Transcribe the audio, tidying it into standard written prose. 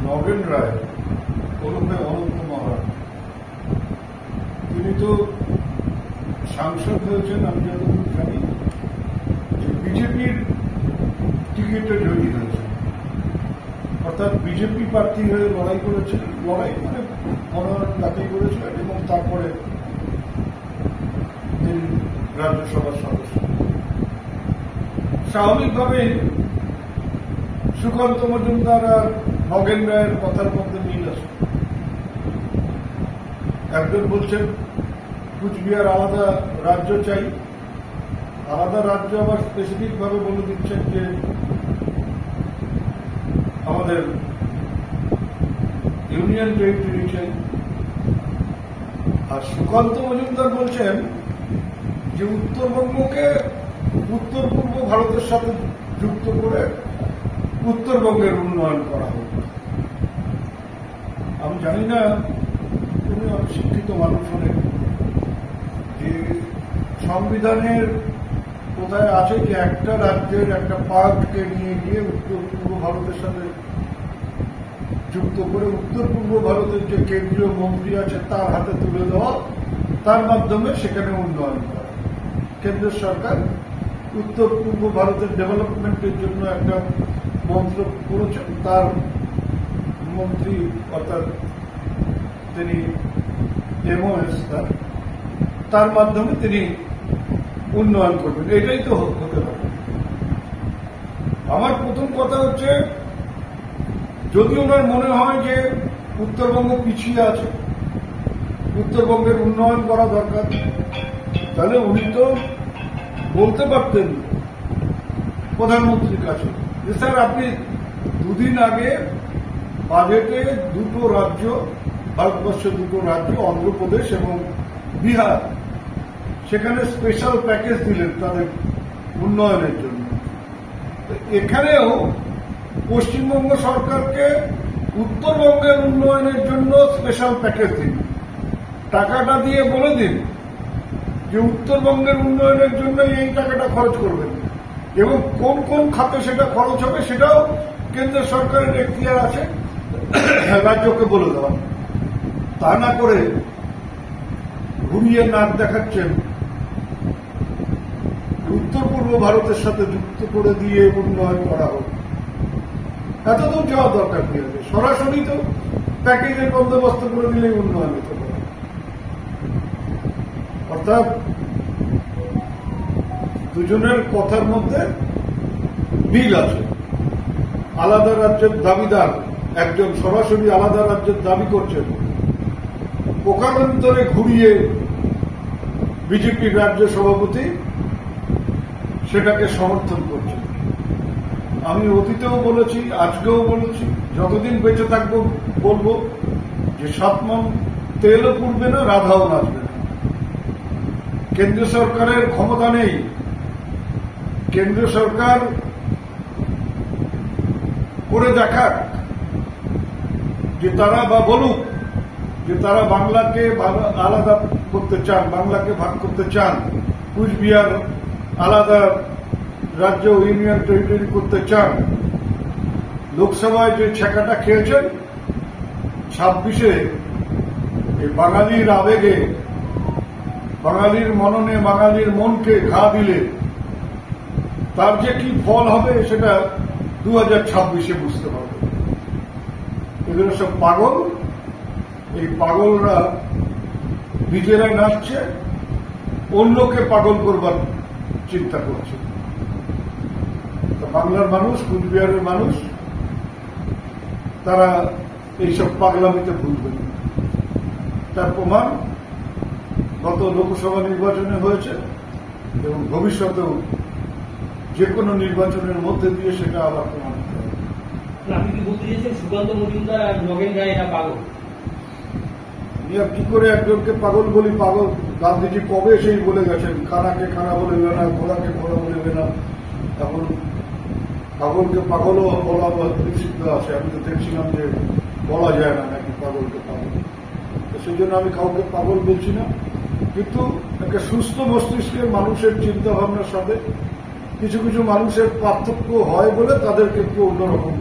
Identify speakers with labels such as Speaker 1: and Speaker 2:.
Speaker 1: নগেন রায় ওরফে অনন্ত মহারাজ, তিনি তো সাংসদ হয়েছেন, আমি যতদূর জানি যে বিজেপির টিকিটে জয়ী হয়েছে, অর্থাৎ বিজেপি প্রার্থী হয়ে লড়াই করেছিলেন, লড়াই মানে মনোনয়ন দাখিল করেছিলেন এবং তারপরে তিনি রাজ্যসভার সদস্য। স্বাভাবিকভাবেই সুকান্ত মজুমদার আর নগেন রায়ের কথার মধ্যে মিল আছে। একজন বলছেন কুচবিহার আলাদা রাজ্য চাই, আলাদা রাজ্য আবার স্পেসিফিক ভাবে বলে দিচ্ছেন যে আমাদের ইউনিয়ন টেরিটরি চাই। আর সুকান্ত মজুমদার বলছেন যে উত্তরবঙ্গকে উত্তর পূর্ব ভারতের সাথে যুক্ত করে উত্তরবঙ্গের উন্নয়ন করা হোক। আমি জানি না তুমি শিক্ষিত মানুষ হলে যে সংবিধানের কোথায় আছে যে একটা রাজ্যের একটা পার্টকে নিয়ে গিয়ে উত্তর পূর্ব ভারতের সাথে যুক্ত করে উত্তর পূর্ব ভারতের যে কেন্দ্রীয় মন্ত্রী আছে তার হাতে তুলে দেওয়া, তার মাধ্যমে সেখানে উন্নয়ন করা। কেন্দ্র সরকার উত্তর পূর্ব ভারতের ডেভেলপমেন্টের জন্য একটা মন্ত্র করেছেন, তার মন্ত্রী অর্থাৎ তিনি এমওএস তার মাধ্যমে তিনি উন্নয়ন করবেন। এটাই তো হতে পারে। আমার প্রথম কথা হচ্ছে, যদি ওনার মনে হয় যে উত্তরবঙ্গ পিছিয়ে আছে, উত্তরবঙ্গের উন্নয়ন করা দরকার, তাহলে উনি তো বলতে পারতেন প্রধানমন্ত্রীর কাছে যে স্যার আপনি দুদিন আগে বাজেটে দুটো রাজ্য, ভারতবর্ষের দুটো রাজ্য অন্ধ্রপ্রদেশ এবং বিহার, সেখানে স্পেশাল প্যাকেজ দিলেন তাদের উন্নয়নের জন্য। এখানেও পশ্চিমবঙ্গ সরকারকে উত্তরবঙ্গের উন্নয়নের জন্য স্পেশাল প্যাকেজ দিন, টাকাটা দিয়ে বলে দিন যে উত্তরবঙ্গের উন্নয়নের জন্য এই টাকাটা খরচ করবেন এবং কোন কোন খাতে সেটা খরচ হবে সেটাও কেন্দ্র সরকারের এখতিয়ার আছে রাজ্যকে বলে দেওয়া। তা না করে ঘুরিয়ে নাক দেখাচ্ছেন উত্তর পূর্ব ভারতের সাথে যুক্ত করে দিয়ে উন্নয়ন করা হোক। এতদূর যাওয়ার দরকার কি হবে? সরাসরি তো প্যাকেজের বন্দোবস্ত করে দিলেই উন্নয়ন হতে পারে। অর্থাৎ দুজনের কথার মধ্যে মিল আছে। আলাদা রাজ্যের দাবিদার একজন সরাসরি আলাদা রাজ্যের দাবি করছেন, প্রকারান্তরে ঘুরিয়ে বিজেপির রাজ্য সভাপতি সেটাকে সমর্থন করছেন। আমি অতীতেও বলেছি, আজকেও বলেছি, যতদিন বেঁচে থাকবো বলবো যে 7 মণ তেলও পুড়বে না, রাধাও নাচবে না। কেন্দ্র সরকারের ক্ষমতা নেই। কেন্দ্র সরকার করে দেখাক যে তারা, বা বলুক যে তারা বাংলাকে আলাদা করতে চান, বাংলাকে ভাগ করতে চান, কুচবিহার আলাদা রাজ্য ইউনিয়ন টেরিটরি করতে চান। লোকসভায় যে ছেঁকাটা খেয়েছেন 26-এ, এই বাঙালির আবেগে, বাঙালির মননে, বাঙালির মনকে ঘা দিলে তার যে কি ফল হবে সেটা 2026-এ বুঝতে পারবে। এগুলো সব পাগল। এই পাগলরা নিজেরা নাচছে, অন্যকে পাগল করবার চিন্তা করছে। বাংলার মানুষ, কুচবিহারের মানুষ, তারা এইসব পাগলামিতে ভুলবে না। তার প্রমাণ গত লোকসভা নির্বাচনে হয়েছে এবং ভবিষ্যতেও যে কোনো নির্বাচনের মধ্যে দিয়ে সেটা আবার প্রমাণ হবে।
Speaker 2: আপনি কি বলতে চেয়েছেন সুকান্ত মজুমদার আর নগেন রায় এরা পাগল?
Speaker 1: কি করে একজনকে পাগল বলি? পাগল গান্ধীজি কবে সেই বলে গেছেন, খানাকে খানা বলবে না, ঘোড়াকে ঘোড়া বলবে না। এখন পাগলকে পাগলও বলা নিষিদ্ধ আছে। আমি তো দেখছিলাম যে বলা যায় না নাকি পাগলকে পাগল। সেই জন্য আমি কাউকে পাগল বলছি না, কিন্তু একটা সুস্থ মস্তিষ্কের মানুষের চিন্তা ভাবনার সাথে কিছু কিছু মানুষের পার্থক্য হয় বলে তাদেরকে একটু অন্যরকম